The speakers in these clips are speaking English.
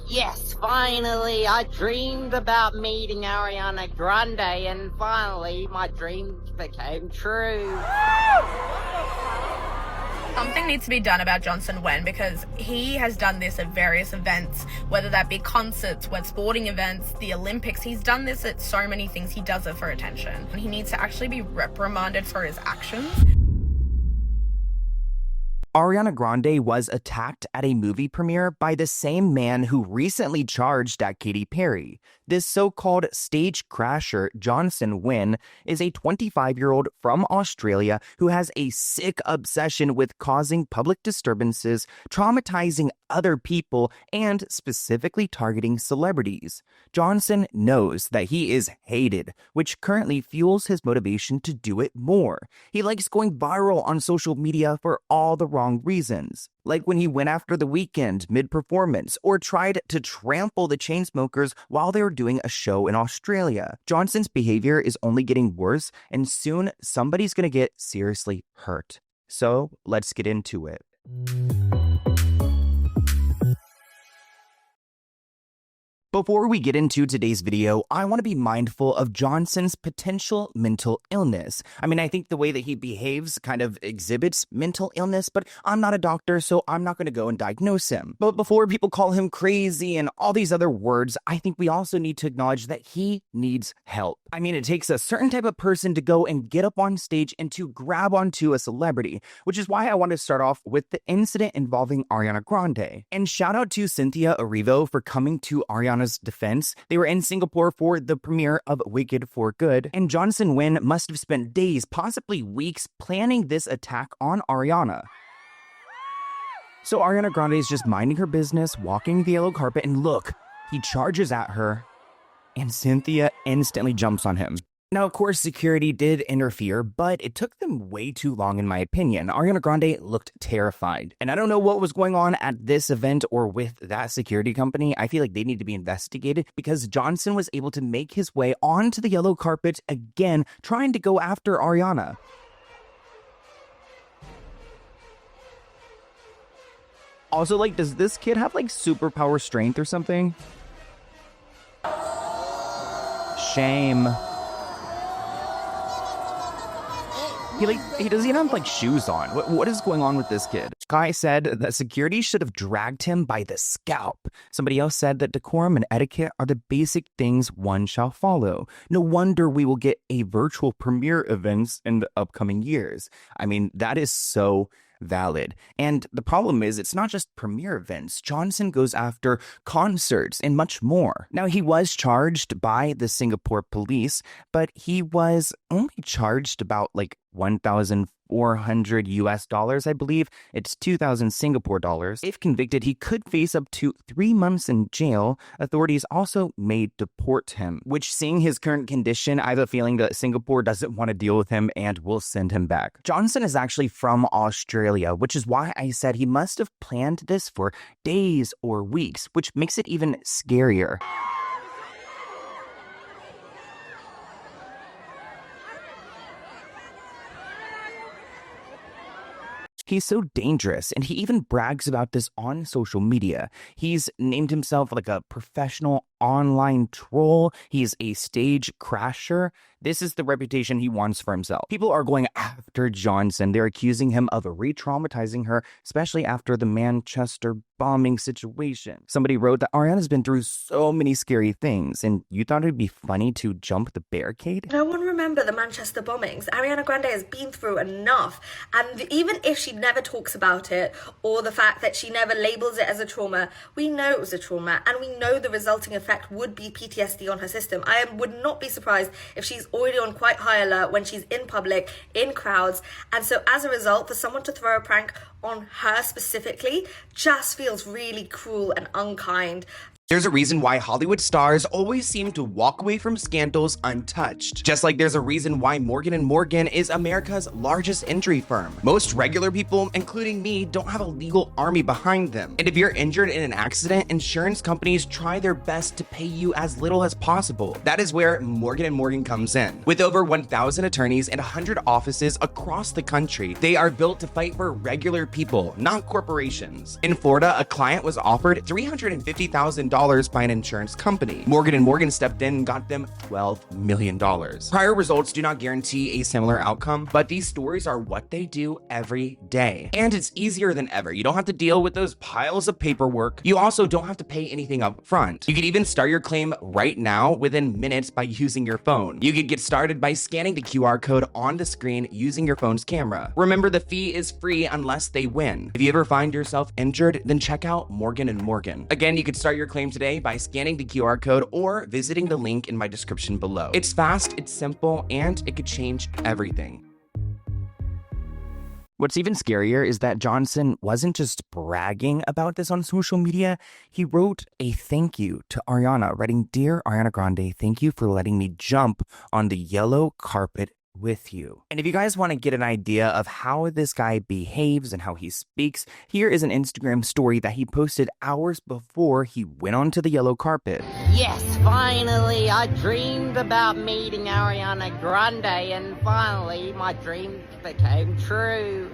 Yes, finally, I dreamed about meeting Ariana Grande, and finally, my dreams became true. Something needs to be done about Johnson Wen, because he has done this at various events, whether that be concerts, whether sporting events, the Olympics. He's done this at so many things. He does it for attention. And he needs to actually be reprimanded for his actions. Ariana Grande was attacked at a movie premiere by the same man who recently charged at Katy Perry. This so-called stage crasher, Johnson Wen, is a 25-year-old from Australia who has a sick obsession with causing public disturbances, traumatizing other people, and specifically targeting celebrities. Johnson knows that he is hated, which currently fuels his motivation to do it more. He likes going viral on social media for all the wrong reasons, like when he went after The Weeknd mid-performance or tried to trample the Chainsmokers while they were doing a show in Australia. Johnson's behavior is only getting worse, and soon somebody's gonna get seriously hurt. So let's get into it. Before we get into today's video, I want to be mindful of Johnson's potential mental illness. I mean, I think the way that he behaves kind of exhibits mental illness, but I'm not a doctor, so I'm not going to go and diagnose him. But before people call him crazy and all these other words, I think we also need to acknowledge that he needs help. I mean, it takes a certain type of person to go and get up on stage and to grab onto a celebrity, which is why I want to start off with the incident involving Ariana Grande. And shout out to Cynthia Erivo for coming to Ariana's defense. They were in Singapore for the premiere of Wicked for Good, and Johnson Wen must have spent days, possibly weeks, planning this attack on Ariana. So Ariana Grande is just minding her business, walking the yellow carpet, and look, he charges at her, and Cynthia instantly jumps on him. Now, of course, security did interfere, but it took them way too long, in my opinion. Ariana Grande looked terrified. And I don't know what was going on at this event or with that security company. I feel like they need to be investigated, because Johnson was able to make his way onto the yellow carpet again, trying to go after Ariana. Also, like, does this kid have, like, superpower strength or something? Shame. He doesn't even have, like, shoes on. What is going on with this kid? Guy said that security should have dragged him by the scalp. Somebody else said that decorum and etiquette are the basic things one shall follow. No wonder we will get a virtual premiere events in the upcoming years. I mean, that is so valid. And the problem is, it's not just premiere events. Johnson goes after concerts and much more. Now, he was charged by the Singapore police, but he was only charged about like $1,400 US, I believe. It's 2,000 Singapore dollars. If convicted, he could face up to 3 months in jail. Authorities also may deport him, which, seeing his current condition, I have a feeling that Singapore doesn't want to deal with him and will send him back. Johnson is actually from Australia, which is why I said he must have planned this for days or weeks, which makes it even scarier. He's so dangerous, and he even brags about this on social media. He's named himself like a professional online troll. He's a stage crasher. This is the reputation he wants for himself. People are going after Johnson. They're accusing him of re-traumatizing her, especially after the Manchester bombing situation. Somebody wrote that Ariana's been through so many scary things, and you thought it'd be funny to jump the barricade? No one remember the Manchester bombings. Ariana Grande has been through enough, and even if she never talks about it, or the fact that she never labels it as a trauma, we know it was a trauma, and we know the resulting effect would be PTSD on her system. I would not be surprised if she's already on quite high alert when she's in public, in crowds, and so as a result, for someone to throw a prank on her specifically just feels really cruel and unkind. There's a reason why Hollywood stars always seem to walk away from scandals untouched. Just like there's a reason why Morgan & Morgan is America's largest injury firm. Most regular people, including me, don't have a legal army behind them. And if you're injured in an accident, insurance companies try their best to pay you as little as possible. That is where Morgan & Morgan comes in. With over 1,000 attorneys and 100 offices across the country, they are built to fight for regular people, not corporations. In Florida, a client was offered $350,000 by an insurance company. Morgan & Morgan stepped in and got them $12 million. Prior results do not guarantee a similar outcome, but these stories are what they do every day. And it's easier than ever. You don't have to deal with those piles of paperwork. You also don't have to pay anything up front. You can even start your claim right now within minutes by using your phone. You could get started by scanning the QR code on the screen using your phone's camera. Remember, the fee is free unless they win. If you ever find yourself injured, then check out Morgan & Morgan. Again, you could start your claim today by scanning the QR code or visiting the link in my description below. It's fast, it's simple, and it could change everything. What's even scarier is that Johnson wasn't just bragging about this on social media. He wrote a thank you to Ariana, writing, "Dear Ariana Grande, thank you for letting me jump on the yellow carpet with you." And if you guys want to get an idea of how this guy behaves and how he speaks, here is an Instagram story that he posted hours before he went onto the yellow carpet. Yes, finally, I dreamed about meeting Ariana Grande, and finally, my dreams became true.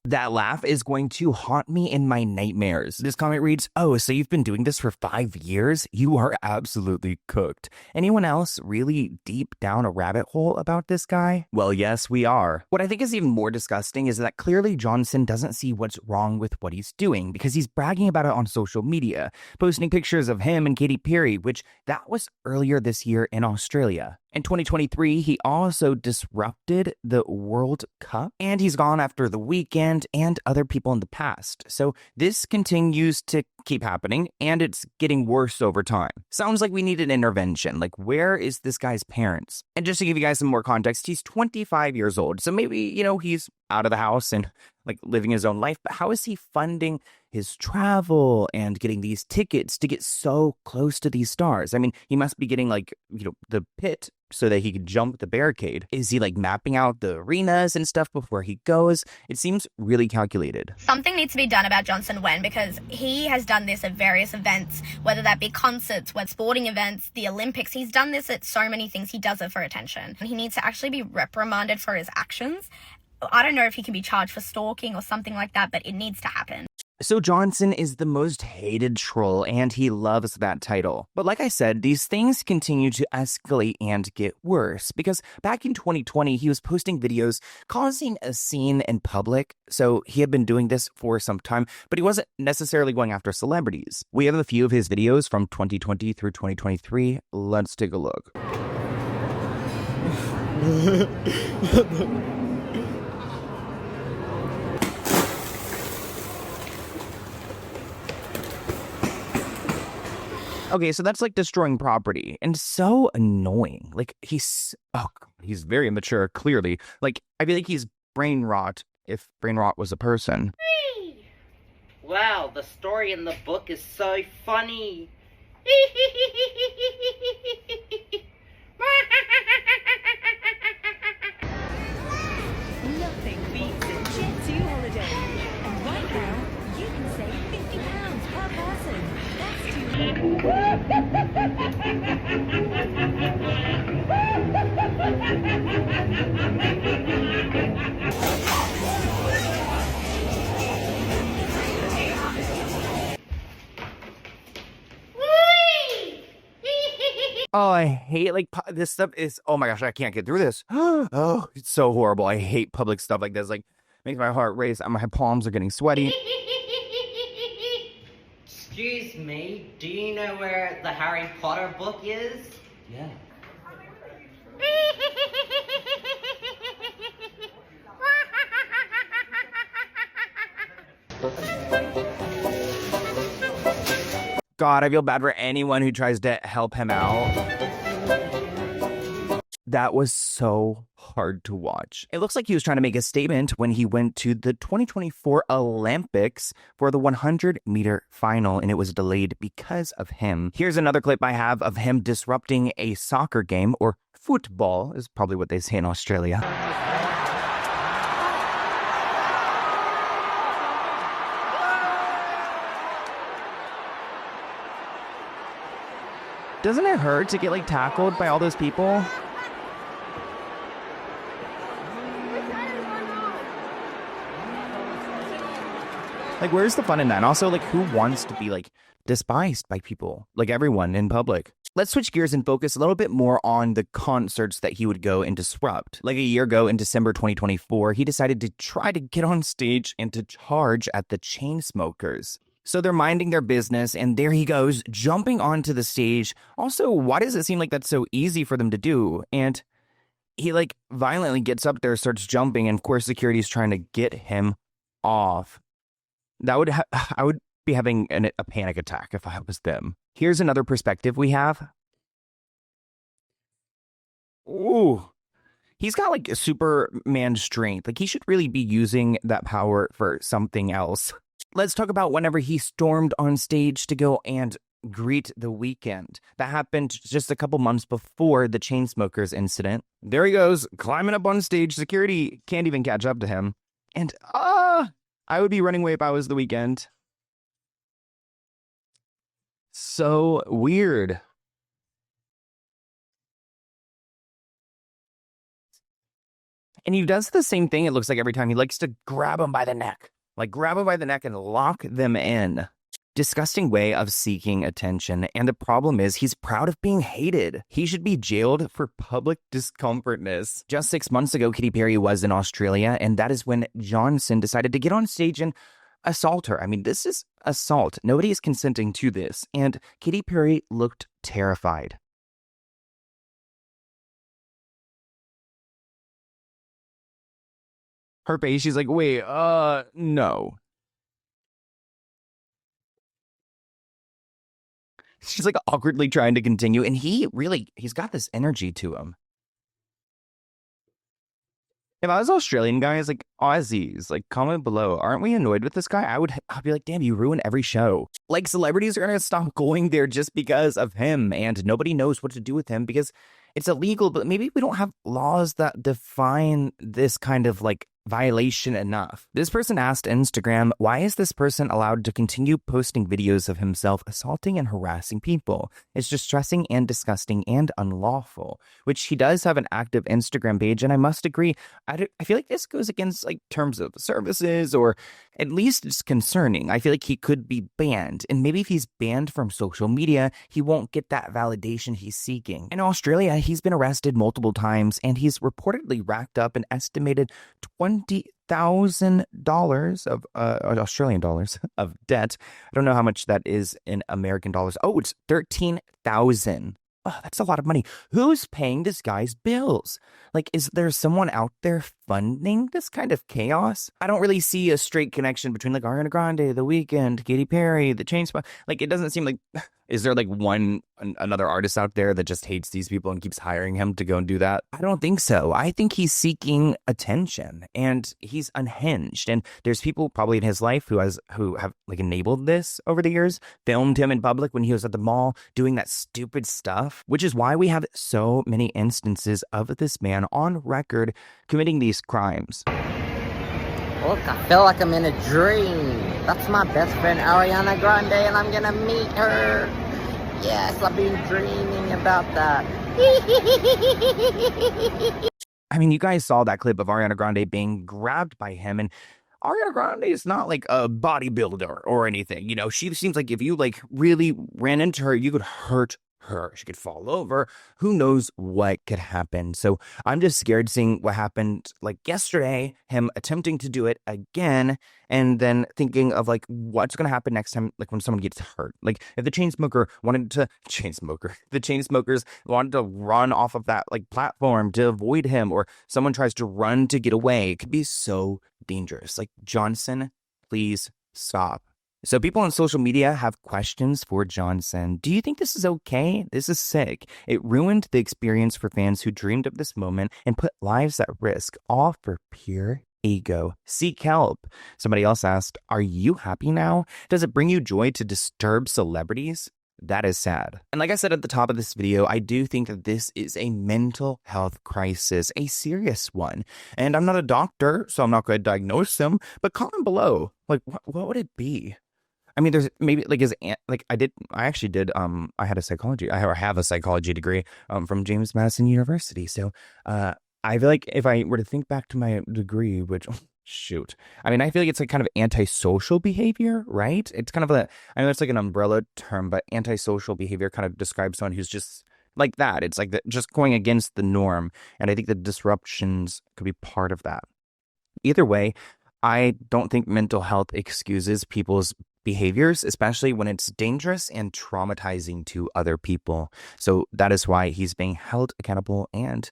That laugh is going to haunt me in my nightmares. This comment reads, "Oh, so you've been doing this for 5 years? You are absolutely cooked." Anyone else really deep down a rabbit hole about this guy? Well, yes, we are. What I think is even more disgusting is that clearly Johnson doesn't see what's wrong with what he's doing, because he's bragging about it on social media, posting pictures of him and Katy Perry, which that was earlier this year in Australia. In 2023, he also disrupted the World Cup, and he's gone after The Weeknd and other people in the past. So this continues to keep happening, and it's getting worse over time. Sounds like we need an intervention. Like, where is this guy's parents? And just to give you guys some more context, he's 25 years old. So maybe, he's out of the house and like living his own life, but how is he funding his travel and getting these tickets to get so close to these stars? I mean, he must be getting the pit so that he could jump the barricade. Is he like mapping out the arenas and stuff before he goes? It seems really calculated. Something needs to be done about Johnson Wen, because he has done this at various events, whether that be concerts, sporting events, the Olympics. He's done this at so many things. He does it for attention. And he needs to actually be reprimanded for his actions. I don't know if he can be charged for stalking or something like that, but it needs to happen. So Johnson is the most hated troll, and he loves that title. But like I said, these things continue to escalate and get worse, because back in 2020, he was posting videos causing a scene in public. So he had been doing this for some time, but he wasn't necessarily going after celebrities. We have a few of his videos from 2020 through 2023. Let's take a look. Okay, so that's like destroying property, and so annoying. Like, he's very immature, clearly. Like, I feel like he's brain rot if brain rot was a person. Wow, the story in the book is so funny. Nothing beats a Jet 2 holiday. And right now, you can save £50 per person. That's Oh, I hate, this stuff is, oh my gosh, I can't get through this. Oh, it's so horrible. I hate public stuff like this. Like, makes my heart race, and my palms are getting sweaty. Excuse me, do you know where the Harry Potter book is? Yeah. God, I feel bad for anyone who tries to help him out. That was so hard to watch. It looks like he was trying to make a statement when he went to the 2024 Olympics for the 100-meter final, and it was delayed because of him. Here's another clip I have of him disrupting a soccer game, or football is probably what they say in Australia. Doesn't it hurt to get tackled by all those people? Like, where's the fun in that? And also, like, who wants to be, like, despised by people, like everyone in public? Let's switch gears and focus a little bit more on the concerts that he would go and disrupt. Like a year ago in December 2024, he decided to try to get on stage and to charge at the Chainsmokers. So they're minding their business, and there he goes, jumping onto the stage. Also, why does it seem like that's so easy for them to do? And he, like, violently gets up there, starts jumping, and of course security's trying to get him off. I would be having a panic attack if I was them. Here's another perspective we have. Ooh. He's got, like, a Superman strength. Like, he should really be using that power for something else. Let's talk about whenever he stormed on stage to go and greet The Weeknd. That happened just a couple months before the Chainsmokers incident. There he goes, climbing up on stage. Security can't even catch up to him. And, I would be running away if I was The Weeknd. So weird. And he does the same thing, it looks like, every time. He likes to grab them by the neck. Like, grab them by the neck and lock them in. Disgusting way of seeking attention. And the problem is, he's proud of being hated. He should be jailed for public discomfortness. Just 6 months ago, Katy Perry was in Australia, and that is when Johnson decided to get on stage and assault her. I mean, this is assault. Nobody is consenting to this. And Katy Perry looked terrified. Her face, she's like, wait, no. She's like awkwardly trying to continue, and he's got this energy to him. If I was Australian guys, like Aussies, like comment below, aren't we annoyed with this guy? I'd be like, damn, you ruin every show. Like, celebrities are gonna stop going there just because of him, and nobody knows what to do with him because it's illegal, but maybe we don't have laws that define this kind of, like, violation enough. This person asked Instagram, why is this person allowed to continue posting videos of himself assaulting and harassing people? It's distressing and disgusting and unlawful, which he does have an active Instagram page, and I must agree, I feel like this goes against, like, terms of services, or at least it's concerning. I feel like he could be banned, and maybe if he's banned from social media, he won't get that validation he's seeking. In Australia, he's been arrested multiple times, and he's reportedly racked up an estimated $20,000 of Australian dollars of debt. I don't know how much that is in American dollars. Oh, it's 13,000. Oh, that's a lot of money. Who's paying this guy's bills? Like, is there someone out there funding this kind of chaos? I don't really see a straight connection between, like, Ariana Grande, The Weeknd, Katy Perry, the Chainsmokers. Like, it doesn't seem like... Is there, like, another artist out there that just hates these people and keeps hiring him to go and do that? I don't think so. I think he's seeking attention, and he's unhinged. And there's people probably in his life who have, like, enabled this over the years, filmed him in public when he was at the mall doing that stupid stuff, which is why we have so many instances of this man on record committing these crimes. Look, I feel like I'm in a dream. That's my best friend Ariana Grande, and I'm gonna meet her. Yes, I've been dreaming about that. I mean, you guys saw that clip of Ariana Grande being grabbed by him, and Ariana Grande is not like a bodybuilder or anything. You know, she seems like if you, like, really ran into her, you could hurt her. She could fall over. Who knows what could happen? So I'm just scared seeing what happened, like, yesterday, him attempting to do it again, and then thinking of, like, what's going to happen next time, like, when someone gets hurt. Like, if the Chainsmokers wanted to run off of that, like, platform to avoid him, or someone tries to run to get away, it could be so dangerous. Like, Johnson, please stop. So people on social media have questions for Johnson. Do you think this is okay? This is sick. It ruined the experience for fans who dreamed of this moment and put lives at risk, all for pure ego. Seek help. Somebody else asked, are you happy now? Does it bring you joy to disturb celebrities? That is sad. And like I said at the top of this video, I do think that this is a mental health crisis, a serious one. And I'm not a doctor, so I'm not going to diagnose them, but comment below. Like, what would it be? I mean, there's maybe, like, I have a psychology degree from James Madison University. So I feel like if I were to think back to my degree, which shoot. I mean, I feel like it's like kind of antisocial behavior, right? It's kind of I know it's like an umbrella term, but antisocial behavior kind of describes someone who's just like that. It's like just going against the norm. And I think the disruptions could be part of that. Either way, I don't think mental health excuses people's behaviors, especially when it's dangerous and traumatizing to other people. So that is why he's being held accountable, and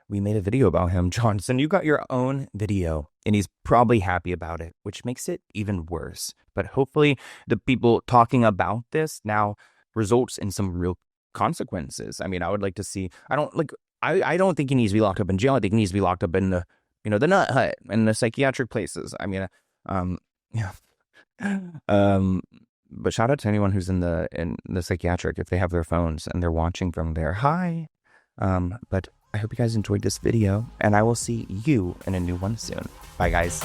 we made a video about him. Johnson, you got your own video, and he's probably happy about it, which makes it even worse. But hopefully the people talking about this now results in some real consequences. I mean, I would like to see, I don't think he needs to be locked up in jail. I think he needs to be locked up in the, the nut hut and the psychiatric places. I mean, yeah. But shout out to anyone who's in the psychiatric, if they have their phones and they're watching from there. Hi. But I hope you guys enjoyed this video, and I will see you in a new one soon. Bye, guys.